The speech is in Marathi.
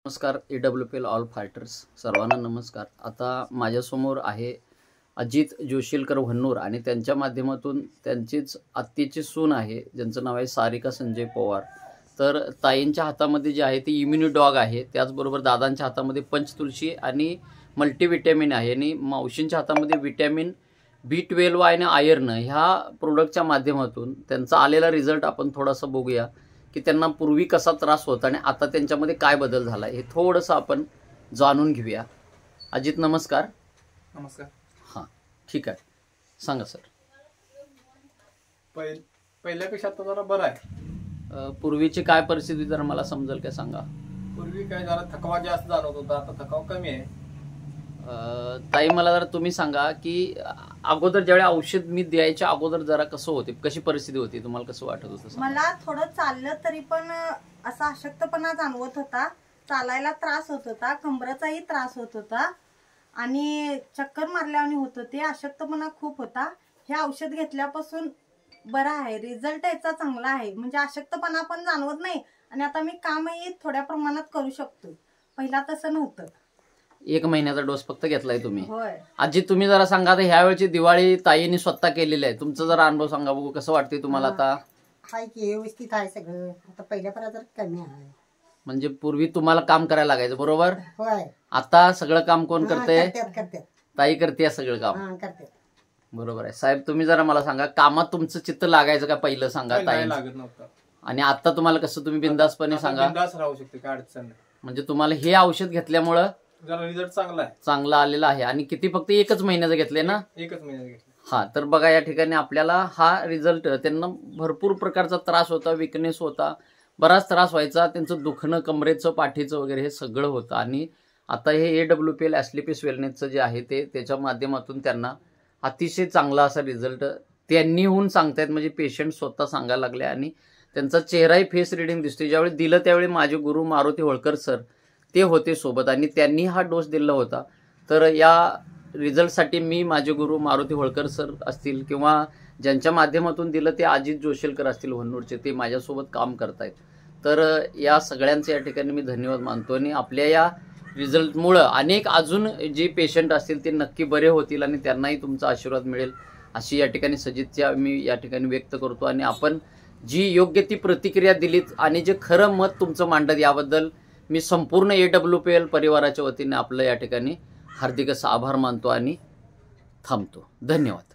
नमस्कार AWPL ऑल फायटर्स सर्वांना नमस्कार। आता माझ्यासमोर आहे अजित जोशीलकर वन्नूर आणि त्यांच्या माध्यमातून त्यांचीच आत्तीची सून आहे ज्यांचं नाव आहे सारिका संजय पवार। तर ताईंच्या हातामध्ये जे आहे ते इम्युनी डॉग आहे, त्याचबरोबर दादांच्या हातामध्ये पंचतुलसी आणि मल्टीविटॅमिन आहे आणि मावशींच्या हातामध्ये विटॅमिन B12 आणि आयर्न ह्या प्रोडक्टच्या माध्यमातून त्यांचा आलेला रिझल्ट आपण थोडासा बघूया की त्यांना पूर्वी कसा त्रास होता आणि आता त्यांच्यामध्ये काय बदल झाला हे थोडंसं आपण जाणून घेऊया। अजित नमस्कार। नमस्कार। हां ठीक आहे, सांगा सर। पहिल्यापेक्षा आता जरा बरं आहे। पूर्वीची काय परिस्थिती जरा मला समजेल काय सांगा। पूर्वी काय जरा थकवा जास्त जाणवत होता, आता थकवा कमी आहे। ताई मला जरा तुम्ही सांगा की अगोदर ज्यावेळी औषध मी द्यायच्या अगोदर जरा कसं होते, कशी परिस्थिती होती, तुम्हाला कसं वाटत होतं? मला थोडं चाललं तरी पण असा अशक्तपणा जाणवत होता, चालायला त्रास होत होता, कंबरेचाही त्रास होत होता आणि चक्कर मारल्याने होत होते, अशक्तपणा खूप होता। हे औषध घेतल्यापासून बरं आहे, रिझल्ट याचा चांगला आहे, म्हणजे अशक्तपणा पण जाणवत नाही आणि आता मी कामही थोड्या प्रमाणात करू शकतो, पहिला तसं नव्हतं। 1 महिन्याचा डोस फक्त घेतलाय तुम्ही? होय। अजित तुम्ही जरा सांगा, आता ह्या वेळची दिवाळी ताईंनी स्वतः केलेली आहे, तुमचा जरा अनुभव सांगा बघू, कसं वाटते तुम्हाला आता? हाय की व्यवस्थित आहे सगळं, आता पहिल्यापर्यंत जरा कमी आहे। म्हणजे पूर्वी तुम्हाला काम करायला लागायचं बरोबर? होय। आता सगळं काम कोण करते? करते ताई करते सगळं काम? करते। बरोबर आहे साहेब। तुम्ही जरा मला सांगा, कामात तुमचं चित्त लागायचं का पहिलं सांगा ताई? लागत नव्हतं। आणि आता तुम्हाला कसं, तुम्ही बिंदासपणे सांगा? बिंदास राहू शकते, काय अडचण नाही। म्हणजे तुम्हाला हे औषध घेतल्यामुळं जरा रिझल्ट चांगला आहे, चांगला आलेला आहे। आणि किती, फक्त 1च महिन्याचं घेतले ना? 1च महिन्यात घेतलं। हा, तर बघा या ठिकाणी आपल्याला हा रिझल्ट, त्यांना भरपूर प्रकारचा त्रास होता, विकनेस होता, बराच त्रास व्हायचा, त्यांचं दुखणं कमरेचं पाठीचं वगैरे हे सगळं होतं। आणि आता हे AWPL ॲस्क्लेपिस वेलनेसचं जे आहे ते त्याच्या माध्यमातून त्यांना अतिशय चांगला असा रिझल्ट त्यांनी होऊन सांगतायत, म्हणजे पेशंट स्वतः सांगायला लागले आणि त्यांचा चेहराही फेस रिडिंग दिसते। ज्यावेळी दिलं त्यावेळी माझे गुरु मारुती होळकर सर ते होते सोबत आणि त्यांनी हा डोस दिला होता। तर या रिझल्टसाठी मी, माझे गुरु मारुती होळकर सर असतील किंवा ज्यांच्या माध्यमातून दिलं ते अजित जोशीलकर असतील वन्नूरचे, ते माझ्यासोबत काम करतायत। तर या सगळ्यांचे या ठिकाणी मी धन्यवाद मानतो आणि आपल्या या रिझल्टमुळं अनेक अजून जे पेशंट असतील ते नक्की बरे होतील आणि त्यांनाही तुमचा आशीर्वाद मिळेल अशी या ठिकाणी सजितच्या मी या ठिकाणी व्यक्त करतो। आणि आपण जी योग्य ती प्रतिक्रिया दिलीत आणि जे खरं मत तुमचं मांडत, याबद्दल मी संपूर्ण AWPL परिवाराच्या वतीने आपलं या ठिकाणी हार्दिक असा आभार मानतो आणि थांबतो। धन्यवाद।